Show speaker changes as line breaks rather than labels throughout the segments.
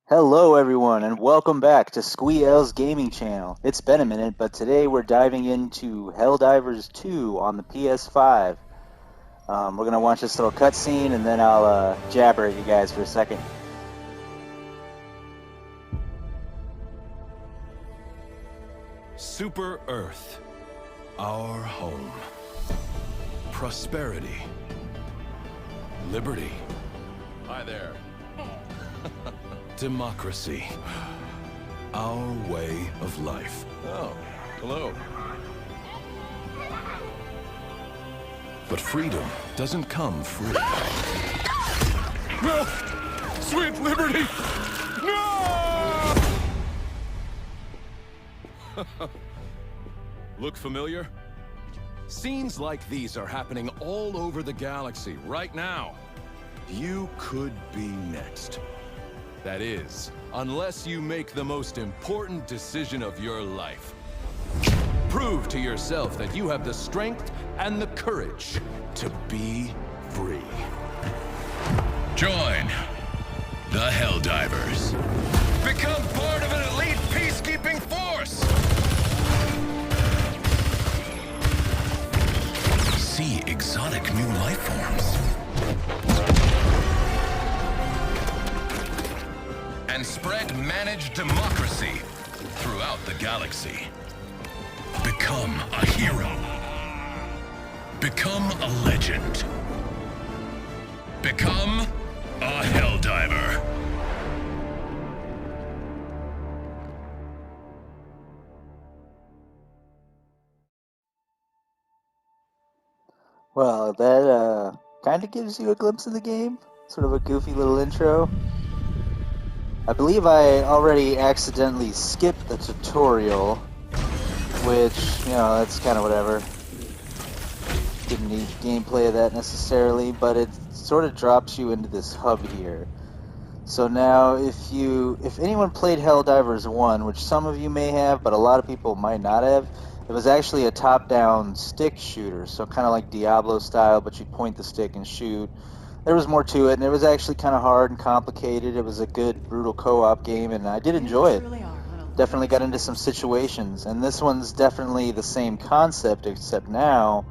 Hello everyone and welcome back to Squee-El's gaming channel. It's been a minute, but today we're diving into Helldivers 2 on the PS5. We're going to watch this little cutscene and then I'll jabber at you guys for a second.
Super Earth, our home. Prosperity. Liberty.
Hi there.
Democracy. Our way of life.
Oh, hello.
But freedom doesn't come free.
No! Sweet liberty! No! Look familiar? Scenes like these are happening all over the galaxy right now. You could be next. That is, unless you make the most important decision of your life. Prove to yourself that you have the strength and the courage to be free.
Join the Helldivers. Become part of an elite peacekeeping force. See exotic new life forms. And spread managed democracy throughout the galaxy. Become a hero. Become a legend. Become a Helldiver.
Well, that kind of gives you a glimpse of the game. Sort of a goofy little intro. I believe I already accidentally skipped the tutorial, which, that's kind of whatever. Didn't need gameplay of that necessarily, but it sort of drops you into this hub here. So now, if anyone played Helldivers 1, which some of you may have, but a lot of people might not have, it was actually a top-down stick shooter, so kind of like Diablo style, but you point the stick and shoot. There was more to it, and it was actually kind of hard and complicated. It was a good, brutal co-op game, and I did enjoy it. Definitely got into some situations, and this one's definitely the same concept, except now,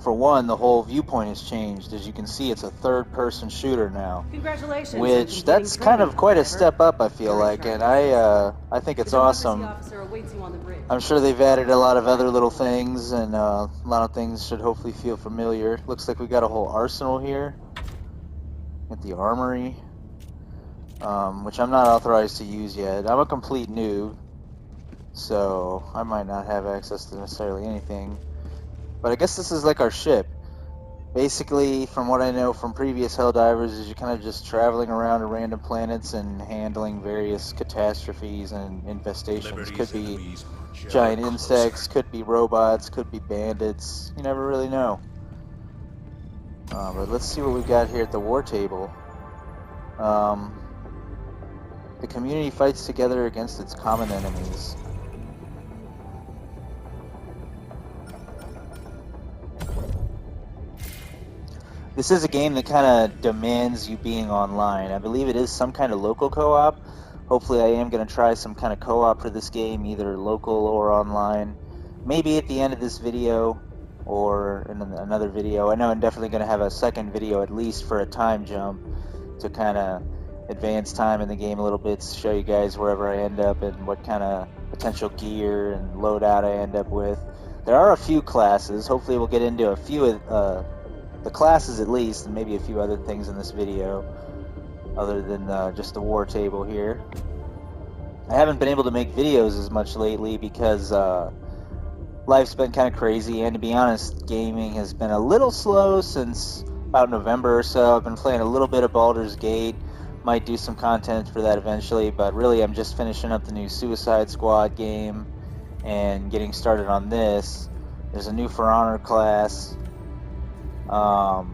for one, the whole viewpoint has changed. As you can see, it's a third-person shooter now.
Congratulations.
Which, that's kind of quite a step up, I feel like, and I think it's awesome. I'm sure they've added a lot of other little things, and a lot of things should hopefully feel familiar. Looks like we got a whole arsenal here. At the armory, which I'm not authorized to use yet. I'm a complete noob, so I might not have access to necessarily anything. But I guess this is like our ship. Basically, from what I know from previous Helldivers, is you're kind of just traveling around to random planets and handling various catastrophes and infestations. Could be giant insects, could be robots, could be bandits. You never really know. But let's see what we've got here at the war table. The community fights together against its common enemies. This is a game that kind of demands you being online. I believe it is some kind of local co-op. Hopefully I am going to try some kind of co-op for this game, either local or online. Maybe at the end of this video, or in another video. I know I'm definitely going to have a second video at least for a time jump to kind of advance time in the game a little bit, to show you guys wherever I end up and what kind of potential gear and loadout I end up with. There are a few classes. Hopefully we'll get into a few of the classes at least, and maybe a few other things in this video other than just the war table here. I haven't been able to make videos as much lately because life's been kind of crazy, and to be honest, gaming has been a little slow since about November or so. I've been playing a little bit of Baldur's Gate, might do some content for that eventually, but really I'm just finishing up the new Suicide Squad game and getting started on this. There's a new For Honor class. A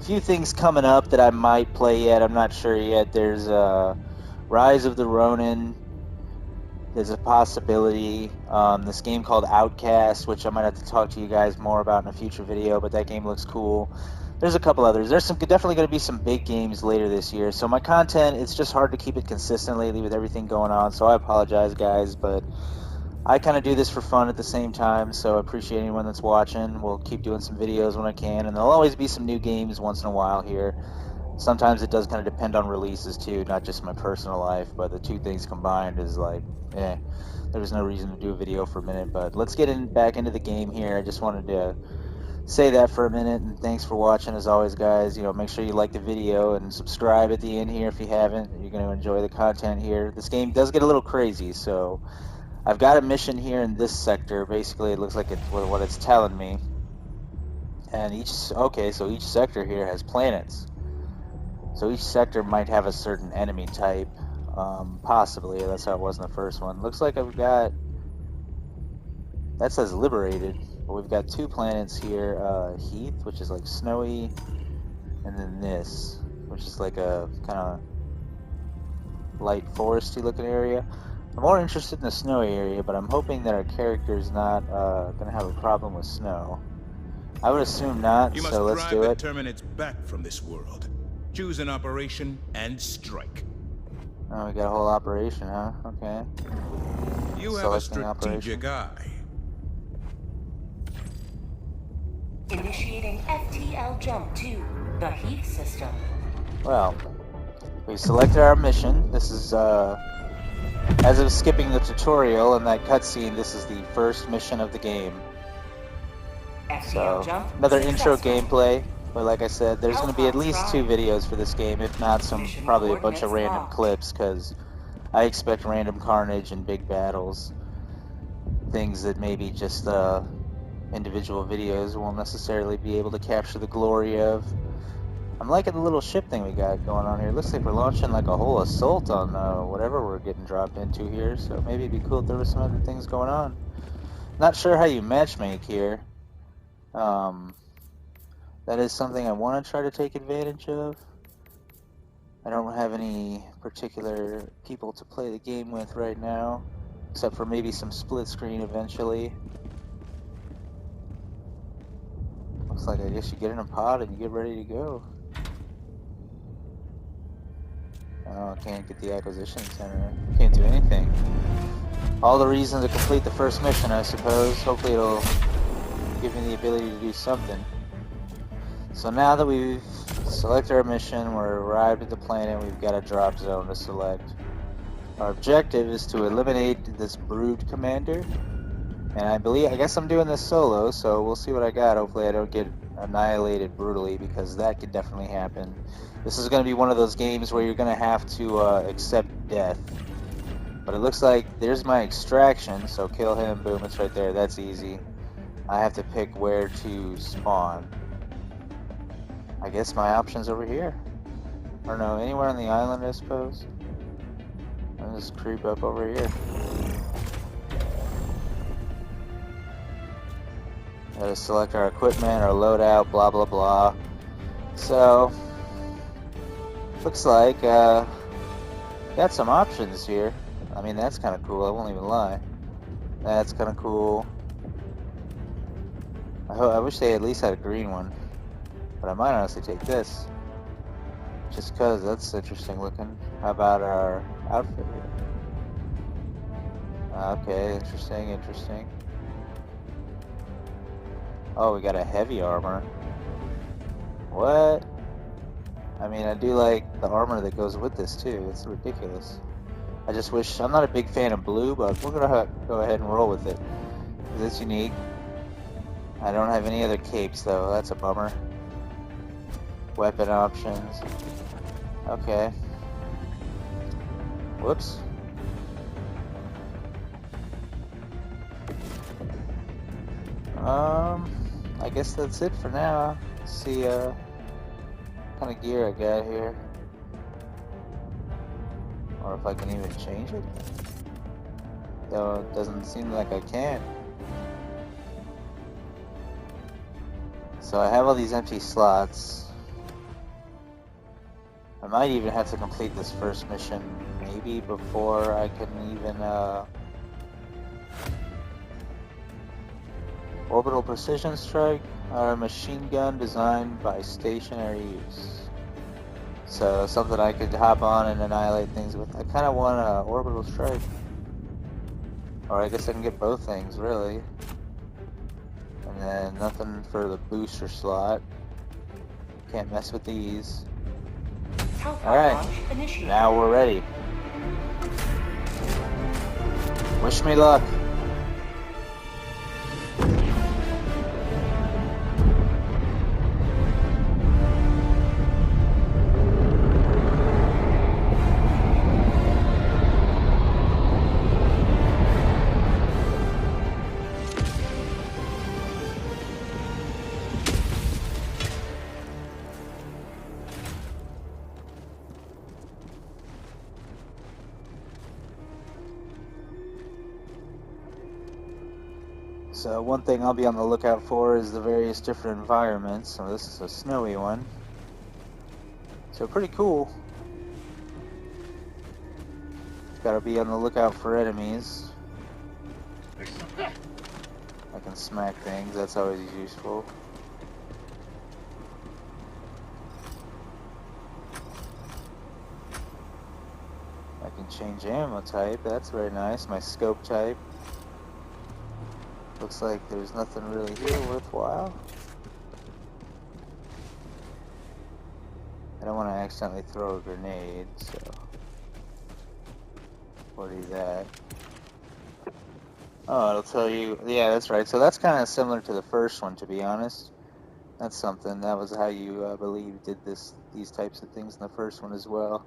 few things coming up that I might play yet, I'm not sure yet. There's Rise of the Ronin. There's a possibility. This game called Outcast, which I might have to talk to you guys more about in a future video, but that game looks cool. there's a couple others. There's some definitely going to be some big games later this year. So my content, it's just hard to keep it consistent lately with everything going on. So I apologize, guys, but I kind of do this for fun at the same time. So I appreciate anyone that's watching. We'll keep doing some videos when I can, and there'll always be some new games once in a while here. Sometimes it does kind of depend on releases too, not just my personal life, but the two things combined is like, there was no reason to do a video for a minute. But let's get back into the game here. I just wanted to say that for a minute, and thanks for watching as always, guys. Make sure you like the video and subscribe at the end here if you haven't. You're going to enjoy the content here. This game does get a little crazy, so I've got a mission here in this sector. Basically, it looks like it's what it's telling me. And so each sector here has planets. So each sector might have a certain enemy type, possibly. That's how it was in the first one. Looks like I've got, that says liberated, but we've got two planets here, Heath, which is like snowy, and then this, which is like a kind of light foresty looking area. I'm more interested in the snowy area, but I'm hoping that our character is not going to have a problem with snow. I would assume not, so let's do it.
You must drive the Terminids back from this world. Choose an operation and strike.
Oh, we got a whole operation, huh? Okay.
You have a strategic eye.
Initiating FTL jump to the Heath system.
Well, we selected our mission. This is, as of skipping the tutorial and that cutscene, this is the first mission of the game. So, another intro gameplay. But like I said, there's going to be at least 2 videos for this game, if not probably a bunch of random clips, because I expect random carnage and big battles. Things that maybe just individual videos won't necessarily be able to capture the glory of. I'm liking the little ship thing we got going on here. Looks like we're launching like a whole assault on whatever we're getting dropped into here, so maybe it'd be cool if there was some other things going on. Not sure how you matchmake here. That is something I want to try to take advantage of. I don't have any particular people to play the game with right now, except for maybe some split screen eventually. Looks like I guess you get in a pod and you get ready to go. Oh, I can't get the acquisition center. Can't do anything. All the reason to complete the first mission, I suppose. Hopefully it'll give me the ability to do something. So now that we've selected our mission, we're arrived at the planet, we've got a drop zone to select. Our objective is to eliminate this brood commander. And I guess I'm doing this solo, so we'll see what I got. Hopefully I don't get annihilated brutally, because that could definitely happen. This is going to be one of those games where you're going to have to accept death. But it looks like there's my extraction, so kill him, boom, it's right there, that's easy. I have to pick where to spawn. I guess my option's over here. Or no, anywhere on the island, I suppose. I'll just creep up over here. Gotta select our equipment, our loadout, blah blah blah. So, looks like got some options here. I mean, that's kind of cool, I won't even lie. That's kind of cool. I wish they at least had a green one. But I might honestly take this. Just because that's interesting looking. How about our outfit here? Okay, interesting. Oh, we got a heavy armor. What? I mean, I do like the armor that goes with this too. It's ridiculous. I just wish, I'm not a big fan of blue, but we're gonna go ahead and roll with it. It's unique. I don't have any other capes though, that's a bummer. Weapon options. Okay. Whoops. I guess that's it for now. Let's see what kind of gear I got here. Or if I can even change it. Though it doesn't seem like I can. So I have all these empty slots. I might even have to complete this first mission, maybe, before I can even, Orbital Precision Strike? Are a machine gun designed by stationary use. So something I could hop on and annihilate things with. I kind of want a orbital strike. Or I guess I can get both things, really. And then nothing for the booster slot. Can't mess with these. Alright, now we're ready. Wish me luck. So one thing I'll be on the lookout for is the various different environments. So this is a snowy one. So pretty cool. Gotta be on the lookout for enemies. I can smack things, that's always useful. I can change ammo type, that's very nice. My scope type. Looks like there's nothing really here worthwhile. I don't want to accidentally throw a grenade, so we'll do that. Oh, it'll tell you, yeah, that's right. So that's kind of similar to the first one, to be honest. That's something. That was how you, I believe, did these types of things in the first one as well.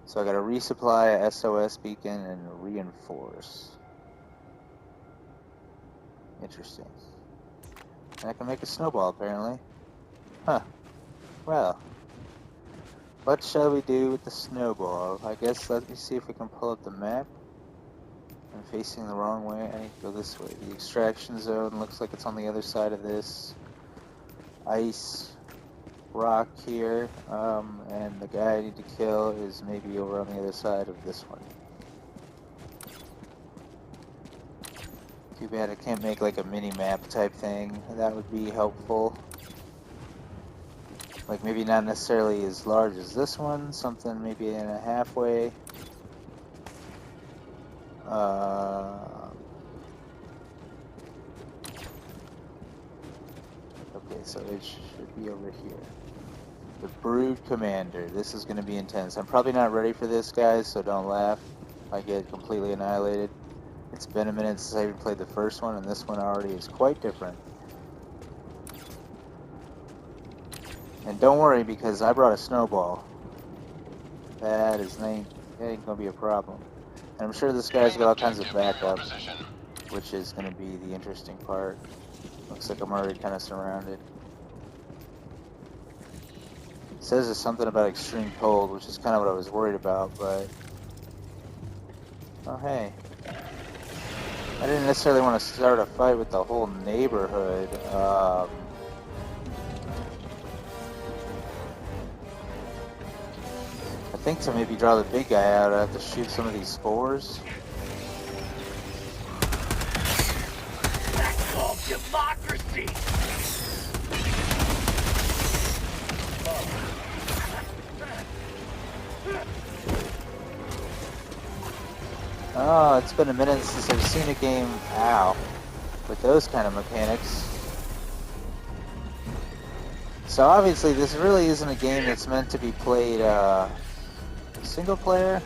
So I got a resupply, a SOS beacon, and a reinforce. Interesting. And I can make a snowball, apparently. Huh. Well. What shall we do with the snowball? I guess let me see if we can pull up the map. I'm facing the wrong way. I need to go this way. The extraction zone looks like it's on the other side of this ice rock here. And the guy I need to kill is maybe over on the other side of this one. Too bad I can't make like a mini-map type thing. That would be helpful. Like maybe not necessarily as large as this one, something maybe in a halfway. Okay, so it should be over here. The Brood Commander. This is going to be intense. I'm probably not ready for this, guys, so don't laugh if I get completely annihilated. It's been a minute since I even played the first one, and this one already is quite different. And don't worry, because I brought a snowball. That ain't gonna be a problem. And I'm sure this guy's got all kinds of backup, which is gonna be the interesting part. Looks like I'm already kind of surrounded. It says there's something about extreme cold, which is kind of what I was worried about, but... Oh, hey. I didn't necessarily want to start a fight with the whole neighborhood. I think to maybe draw the big guy out, I have to shoot some of these spores.
That's called democracy!
Oh, it's been a minute since I've seen a game, ow, with those kind of mechanics. So obviously this really isn't a game that's meant to be played single player.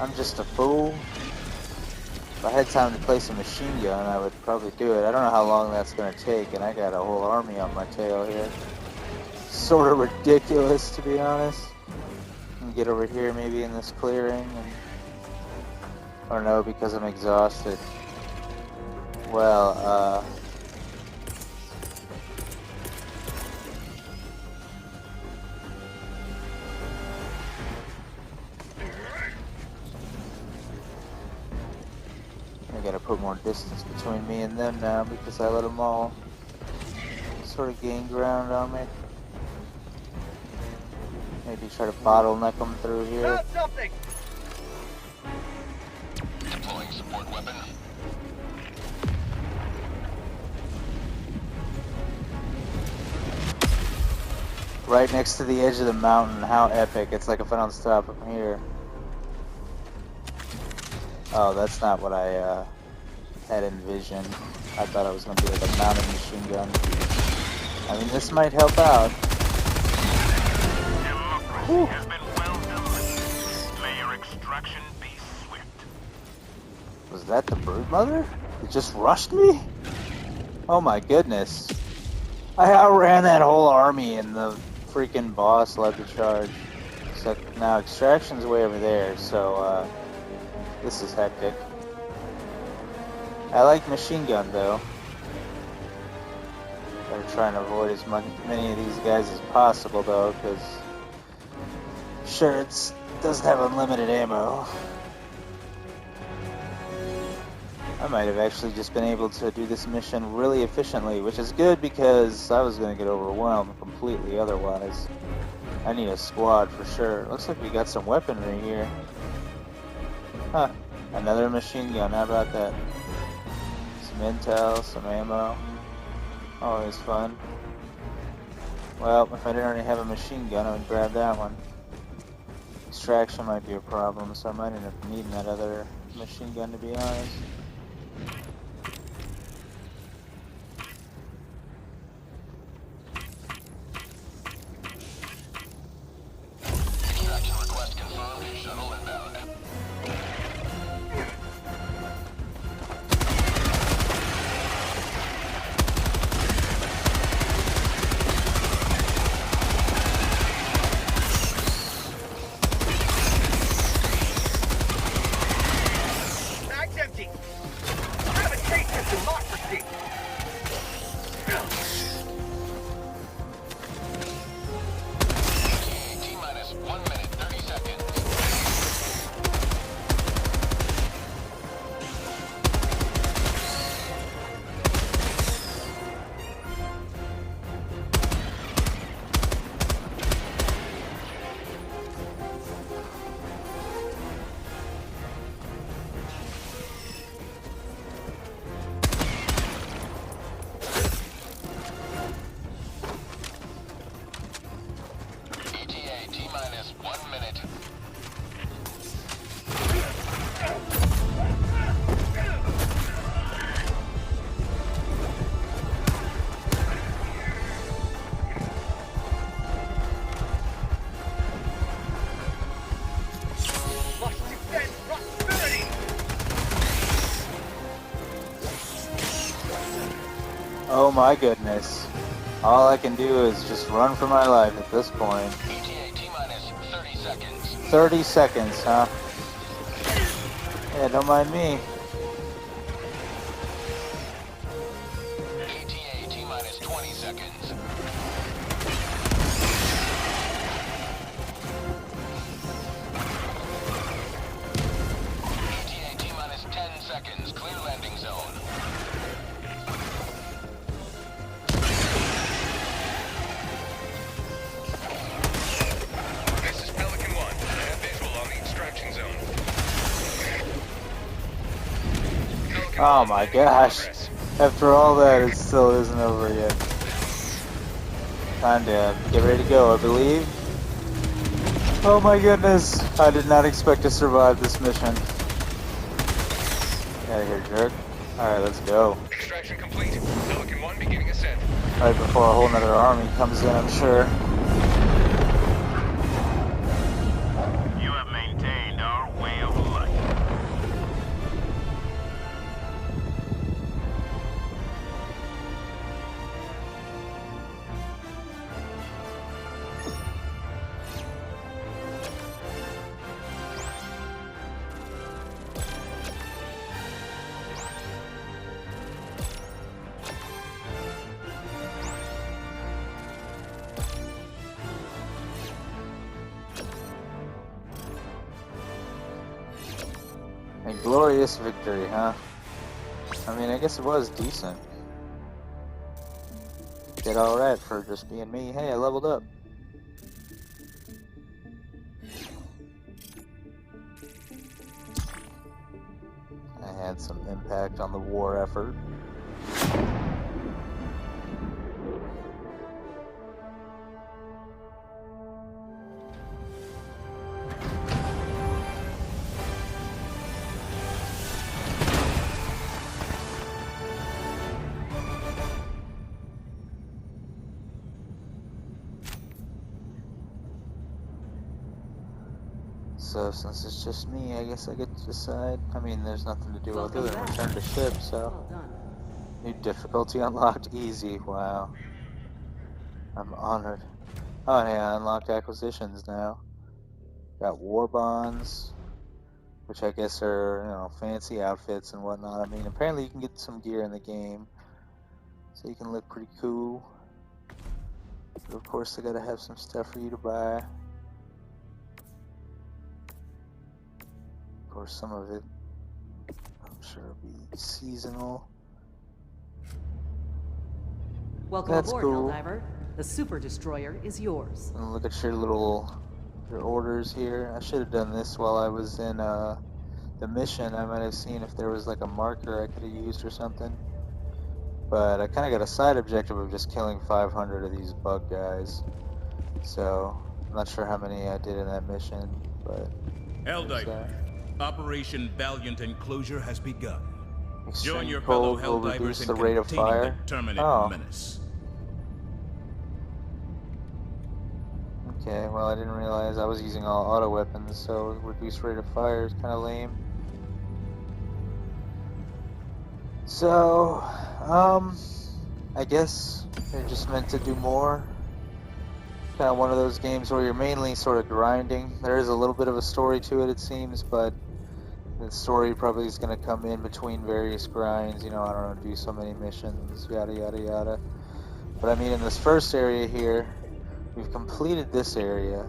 I'm just a fool. If I had time to play some machine gun, I would probably do it. I don't know how long that's going to take, and I got a whole army on my tail here. Sort of ridiculous, to be honest. And get over here maybe in this clearing, and... or no, because I'm exhausted. Well, I gotta put more distance between me and them now because I let them all sort of gain ground on me. Maybe try to bottleneck them through here.
Something!
Deploying support weapon.
right next to the edge of the mountain. How epic. It's like if I don't stop from here. Oh, that's not what I had envisioned. I thought it was going to be like a mounted machine gun. I mean, this might help out.
Democracy has been well done. May your extraction be swift.
Was that the broodmother? It just rushed me? Oh my goodness. I outran that whole army and the freaking boss led the charge. So now extraction's way over there, so this is hectic. I like machine gun though. Better try and avoid as many of these guys as possible though, because sure it doesn't have unlimited ammo. I might have actually just been able to do this mission really efficiently, which is good because I was going to get overwhelmed completely otherwise. I need a squad for sure. Looks like we got some weaponry here. Huh. Another machine gun. How about that? Some intel, some ammo. Always fun. Well, if I didn't already have a machine gun, I would grab that one. Extraction might be a problem, so I might end up needing that other machine gun to be honest.
Extraction request confirmed. Shuttle inbound.
Bag's empty. Have a taste of democracy.
T-minus 1 minute, 30 seconds. ETA T-minus 1 minute.
Must defend prosperity.
Oh my goodness. All I can do is just run for my life at this point.
ETA T-minus 30 seconds.
30 seconds, huh? Yeah, don't mind me.
ETA T-minus 20 seconds. ETA T-minus 10 seconds. Clear landing zone. This is Pelican 1. I have visual on the extraction zone. Pelican
Oh
1,
my
landing in
gosh.
progress.
After all that, it still isn't over yet. Time to get ready to go, I believe. Oh my goodness. I did not expect to survive this mission. Get out of here, jerk. Alright, let's go.
Extraction complete. Pelican 1 beginning ascent.
Right before a whole nother army comes in, I'm sure.
You have maintained our way of life.
A glorious victory, huh? I mean, I guess it was decent. Did alright for just being me. Hey, I leveled up. I had some impact on the war effort. So since it's just me, I guess I get to decide. I mean, there's nothing to do other
Welcome
than
back.
return to ship, so.
Well done.
New difficulty unlocked easy. Wow. I'm honored. Oh yeah, I unlocked acquisitions now. Got war bonds, which I guess are, fancy outfits and whatnot. I mean, apparently you can get some gear in the game, so you can look pretty cool. But of course, they gotta have some stuff for you to buy. Of course, some of it, I'm sure, will be seasonal.
Welcome
That's
aboard,
cool.
Helldiver. The super destroyer is yours.
And look at your orders here. I should have done this while I was in the mission. I might have seen if there was like a marker I could have used or something. But I kind of got a side objective of just killing 500 of these bug guys. So I'm not sure how many I did in that mission, but
Helldiver, Operation Valiant Enclosure has begun. Join
extreme
your fellow
cold will
Helldivers
reduce
in
the rate of
containing
fire.
the Terminate
Oh.
menace.
Okay, well I didn't realize I was using all auto weapons, so reduced rate of fire is kind of lame. So, I guess they're just meant to do more. Kind of one of those games where you're mainly sort of grinding. There is a little bit of a story to it, it seems, but the story probably is going to come in between various grinds. I don't know, do so many missions, yada yada yada. But I mean, in this first area here, we've completed this area.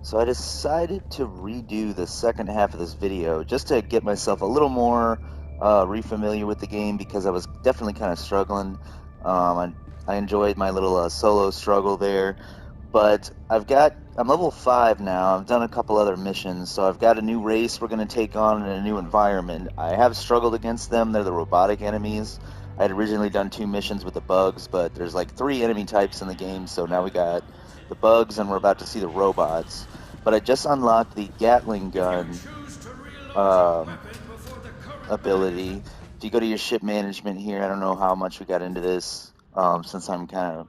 So I decided to redo the second half of this video just to get myself a little more re-familiar with the game, because I was definitely kind of struggling. I enjoyed my little solo struggle there, but I'm level 5 now. I've done a couple other missions, so I've got a new race we're going to take on in a new environment. I have struggled against them. They're the robotic enemies. I had originally done 2 missions with the bugs, but there's like 3 enemy types in the game, so now we got the bugs and we're about to see the robots. But I just unlocked the Gatling gun ability. If you go to your ship management here, I don't know how much we got into this, since I'm kind of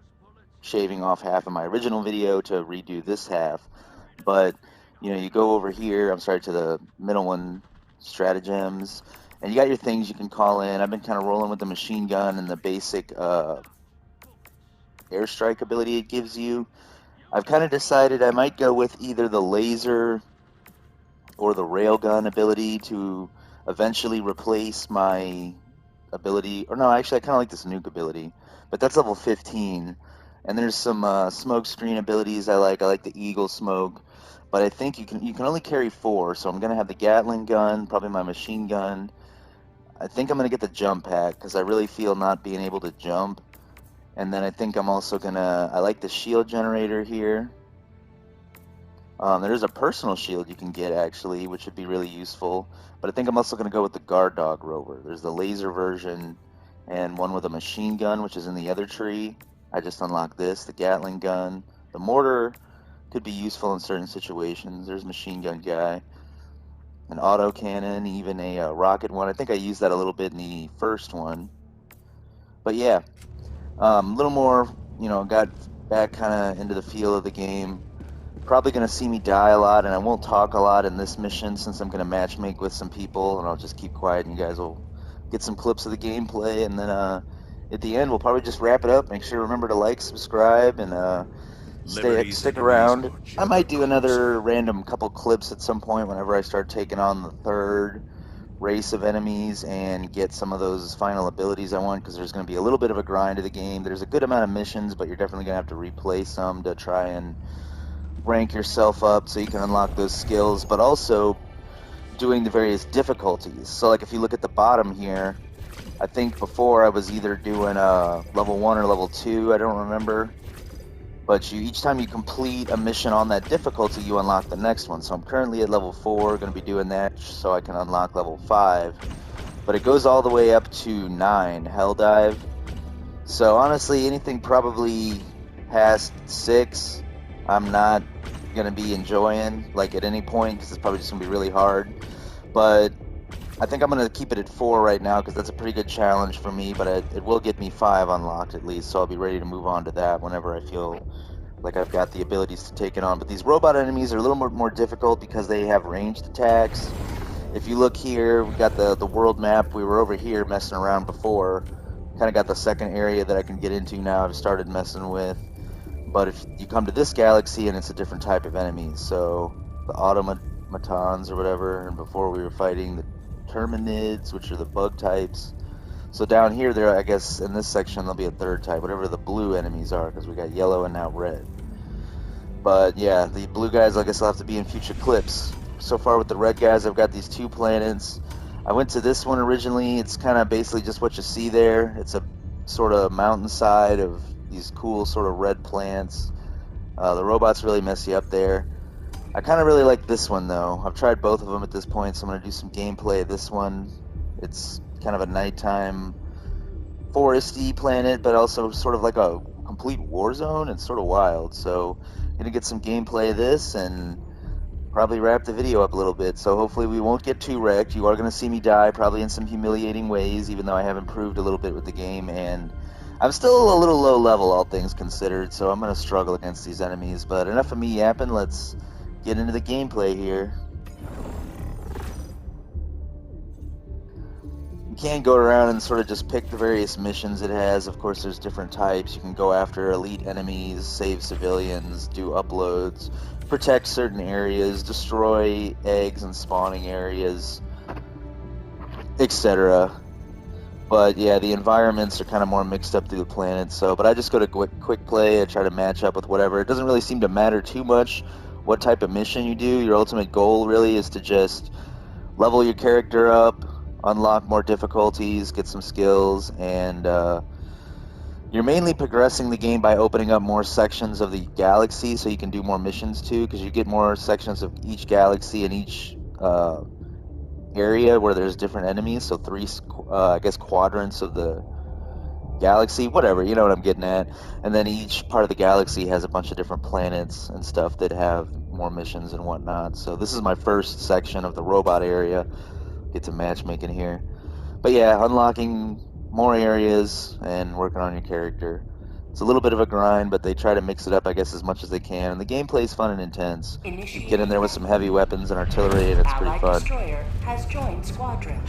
shaving off half of my original video to redo this half. But you go over here, to the middle one, stratagems, and you got your things you can call in. I've been kind of rolling with the machine gun and the basic airstrike ability it gives you. I've kind of decided I might go with either the laser or the railgun ability to eventually replace my ability. Or no, actually, I kind of like this nuke ability, but that's level 15. And there's some smoke screen abilities I like. I like the eagle smoke, but I think you can only carry 4. So I'm gonna have the Gatling gun, probably my machine gun. I think I'm gonna get the jump pack because I really feel not being able to jump. And then I think I'm also I like the shield generator here. There's a personal shield you can get, actually, which would be really useful. But I think I'm also going to go with the guard dog rover. There's the laser version and one with a machine gun, which is in the other tree. I just unlocked this, the Gatling gun. The mortar could be useful in certain situations. There's machine gun guy. An auto cannon, even a rocket one. I think I used that a little bit in the first one. But yeah, a little more, got back kind of into the feel of the game. Probably going to see me die a lot, and I won't talk a lot in this mission since I'm going to matchmake with some people, and I'll just keep quiet, and you guys will get some clips of the gameplay, and then at the end we'll probably just wrap it up. Make sure to remember to like, subscribe, and stick around. I might do another random couple clips at some point whenever I start taking on the third race of enemies and get some of those final abilities I want, because there's going to be a little bit of a grind of the game. There's a good amount of missions, but you're definitely going to have to replay some to try and rank yourself up so you can unlock those skills, but also doing the various difficulties. So like if you look at the bottom here, I think before I was either doing level 1 or level 2, I don't remember, but each time you complete a mission on that difficulty, you unlock the next one. So I'm currently at level 4, going to be doing that so I can unlock level 5, but it goes all the way up to 9, Helldive. So honestly, anything probably past 6, I'm not going to be enjoying, like, at any point, because it's probably just going to be really hard. But I think I'm going to keep it at 4 right now, because that's a pretty good challenge for me, but it will get me 5 unlocked at least, so I'll be ready to move on to that whenever I feel like I've got the abilities to take it on. But these robot enemies are a little more difficult because they have ranged attacks. If you look here, we got the world map. We were over here messing around before. Kind of got the second area that I can get into now. I've started messing with. But if you come to this galaxy, and it's a different type of enemy. So the automatons or whatever, and before we were fighting the terminids, which are the bug types. So down here, there, I guess in this section there'll be a third type, whatever the blue enemies are, because we got yellow and now red. But yeah, the blue guys, I guess, will have to be in future clips. So far with the red guys, I've got these 2 planets. I went to this one originally. It's kind of basically just what you see there. It's a sort of mountainside of these cool sort of red plants. The robots really mess you up there. I kind of really like this one though. I've tried both of them at this point, so I'm going to do some gameplay of this one. It's kind of a nighttime foresty planet, but also sort of like a complete war zone. It's sort of wild, so I'm going to get some gameplay of this and probably wrap the video up a little bit. So hopefully we won't get too wrecked. You are going to see me die, probably in some humiliating ways, even though I have improved a little bit with the game, and I'm still a little low level, all things considered, so I'm going to struggle against these enemies. But enough of me yapping, let's get into the gameplay here. You can go around and sort of just pick the various missions it has. Of course, there's different types. You can go after elite enemies, save civilians, do uploads, protect certain areas, destroy eggs and spawning areas, etc. But yeah, the environments are kind of more mixed up through the planet. So, but I just go to quick play. I try to match up with whatever. It doesn't really seem to matter too much what type of mission you do. Your ultimate goal really is to just level your character up, unlock more difficulties, get some skills, and you're mainly progressing the game by opening up more sections of the galaxy so you can do more missions too, because you get more sections of each galaxy and each area where there's different enemies. So 3, I guess, quadrants of the galaxy, whatever, you know what I'm getting at. And then each part of the galaxy has a bunch of different planets and stuff that have more missions and whatnot. So this is my first section of the robot area. Get to matchmaking here. But yeah, unlocking more areas and working on your character. It's a little bit of a grind, but they try to mix it up, I guess, as much as they can. And the gameplay is fun and intense. You get in there with some heavy weapons and artillery, and it's pretty
Allied
fun.
destroyer has joined squadron.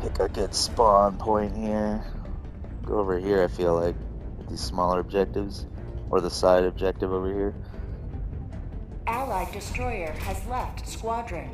Pick a good spawn point here. Go over here, I feel like, with these smaller objectives. Or the side objective over here.
Allied destroyer has left squadron.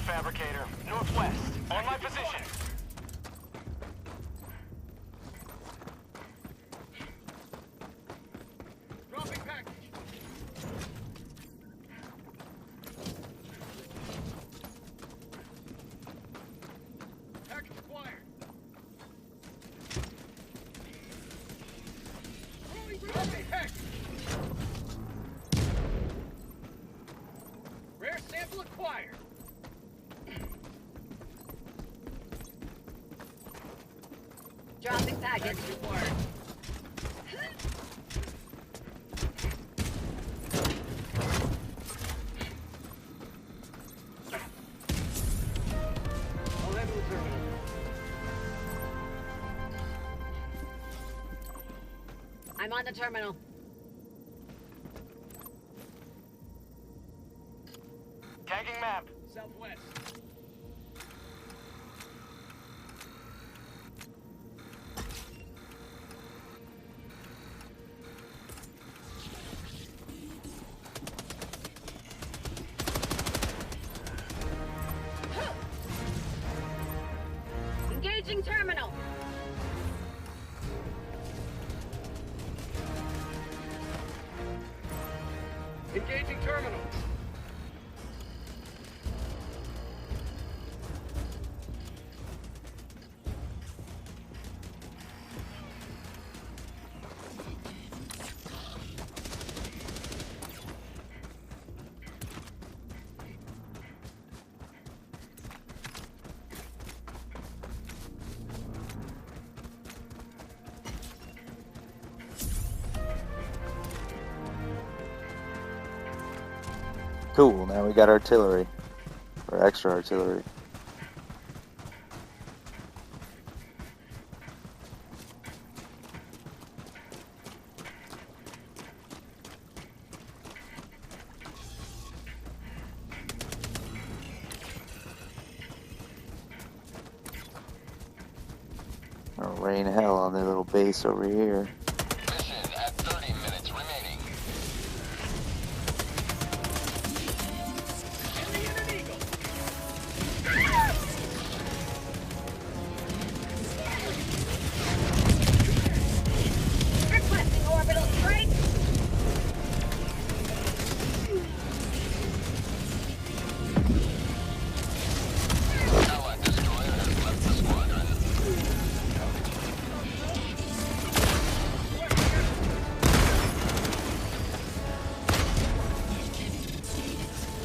Ground fabricator, northwest. On my position. Dropping package. Package acquired. Dropping package. Rare sample acquired.
Dropping package.
Acquired. I'll handle the terminal.
I'm on the terminal.
Tagging map. Southwest.
Engaging terminal.
Engaging terminal.
Cool, now we got artillery. Or extra artillery. It'll rain hell on their little base over here.
Mission at 30 minutes remaining.
Requesting orbital strike.
Allied destroyer has left the squadron.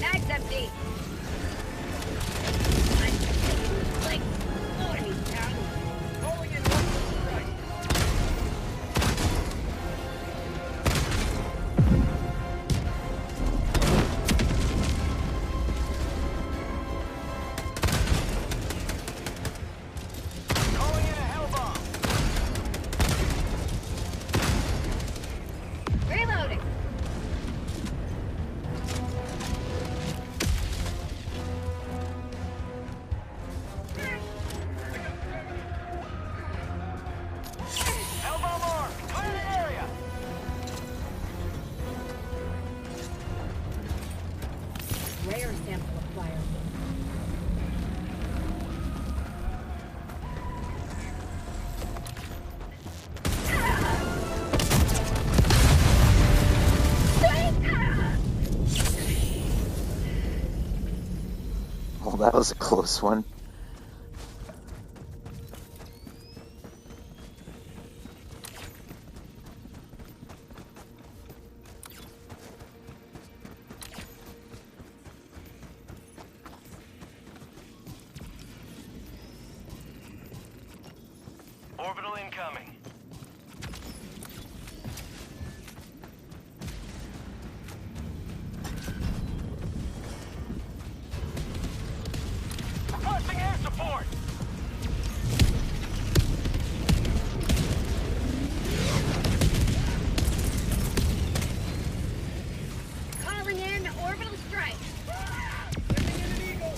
Mag's empty. I'm like 40 pounds.
Calling in orbital strike. Calling in a hell bomb.
Reloading.
Hell bomb armed. Clear the area.
Rare sample acquired.
Well, that was a close one.
Orbital incoming. Requesting air support.
Calling in orbital strike.
Sending in an eagle.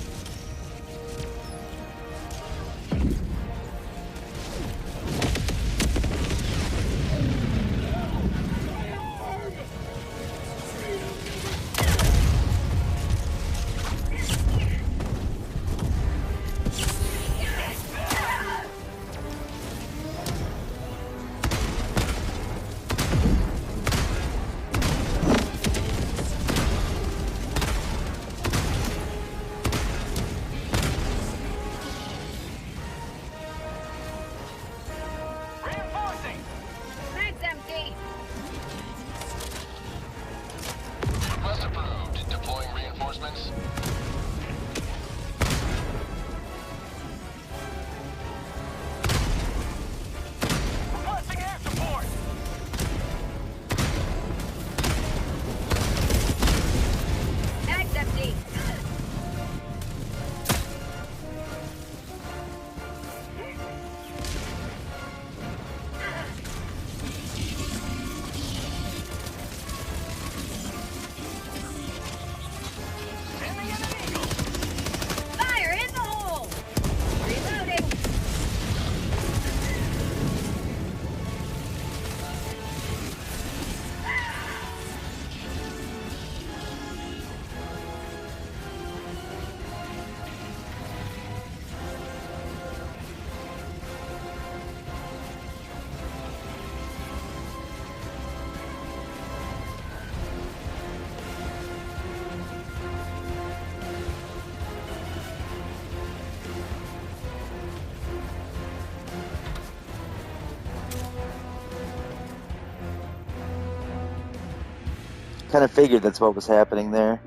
kind of figured that's what was happening there.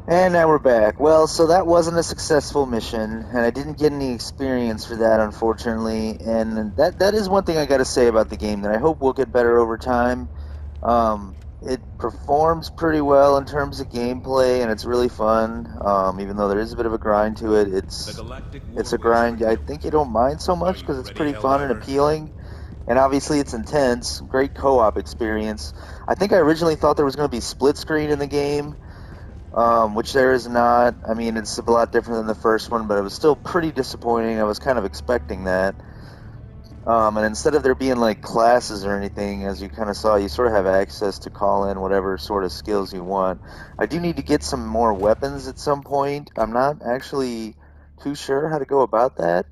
And now we're back. Well, so that wasn't a successful mission, and I didn't get any experience for that, unfortunately. And that is one thing I got to say about the game that I hope will get better over time. It performs pretty well in terms of gameplay, and it's really fun. Even though there is a bit of a grind to it, it's a grind I think you don't mind so much because it's pretty fun and appealing. And obviously it's intense. Great co-op experience. I think I originally thought there was going to be split screen in the game, which there is not. I mean, it's a lot different than the first one, but it was still pretty disappointing. I was kind of expecting that. And instead of there being like classes or anything, as you kind of saw, you sort of have access to call in whatever sort of skills you want. I do need to get some more weapons at some point. I'm not actually too sure how to go about that.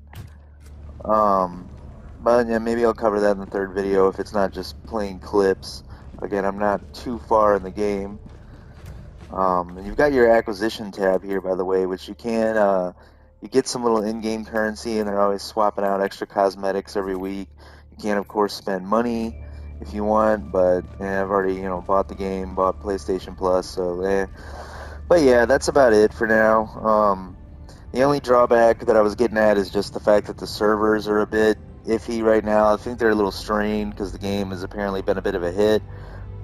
But yeah, maybe I'll cover that in the third video if it's not just playing clips. Again, I'm not too far in the game. And you've got your acquisition tab here, by the way, which you can, you get some little in-game currency, and they're always swapping out extra cosmetics every week. You can, of course, spend money if you want, but I've already, bought the game, bought PlayStation Plus, so But yeah, that's about it for now. The only drawback that I was getting at is just the fact that the servers are a bit iffy right now. I think they're a little strained because the game has apparently been a bit of a hit,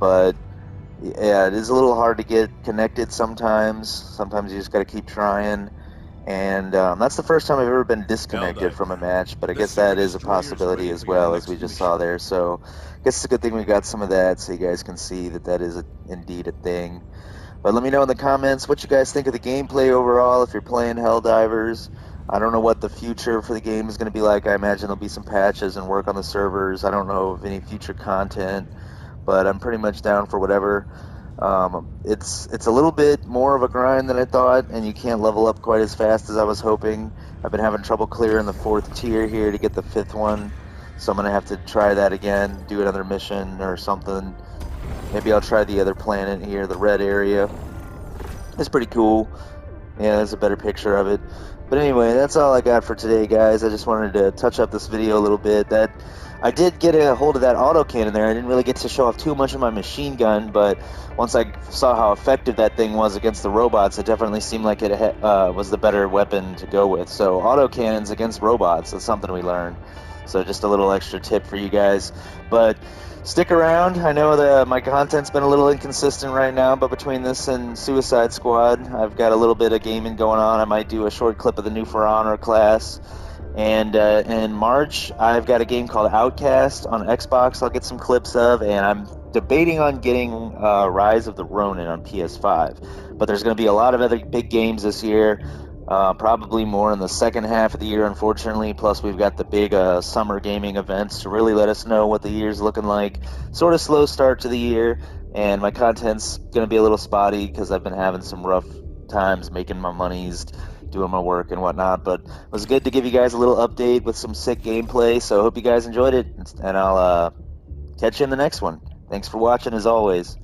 but yeah, it is a little hard to get connected sometimes. Sometimes you just got to keep trying. And that's the first time I've ever been disconnected from a match, but I guess that is a possibility as well, as we just saw there. So I guess it's a good thing we got some of that so you guys can see that that is indeed a thing. But let me know in the comments what you guys think of the gameplay overall if you're playing Helldivers. I don't know what the future for the game is going to be like. I imagine there'll be some patches and work on the servers. I don't know of any future content, but I'm pretty much down for whatever. It's a little bit more of a grind than I thought, and you can't level up quite as fast as I was hoping. I've been having trouble clearing the 4th tier here to get the 5th one, so I'm going to have to try that again, do another mission or something. Maybe I'll try the other planet here, the red area. It's pretty cool. Yeah, there's a better picture of it. But anyway, that's all I got for today, guys. I just wanted to touch up this video a little bit. I did get a hold of that autocannon there. I didn't really get to show off too much of my machine gun, but once I saw how effective that thing was against the robots, it definitely seemed like it was the better weapon to go with. So autocannons against robots, that's something we learned. So just a little extra tip for you guys. But stick around. I know that my content's been a little inconsistent right now, but between this and Suicide Squad, I've got a little bit of gaming going on. I might do a short clip of the new For Honor class. And in March, I've got a game called Outcast on Xbox I'll get some clips of, and I'm debating on getting Rise of the Ronin on PS5. But there's going to be a lot of other big games this year. Probably more in the second half of the year, unfortunately. Plus, we've got the big summer gaming events to really let us know what the year's looking like. Sort of slow start to the year, and my content's going to be a little spotty because I've been having some rough times making my monies, doing my work and whatnot. But it was good to give you guys a little update with some sick gameplay, so I hope you guys enjoyed it, and I'll catch you in the next one. Thanks for watching, as always.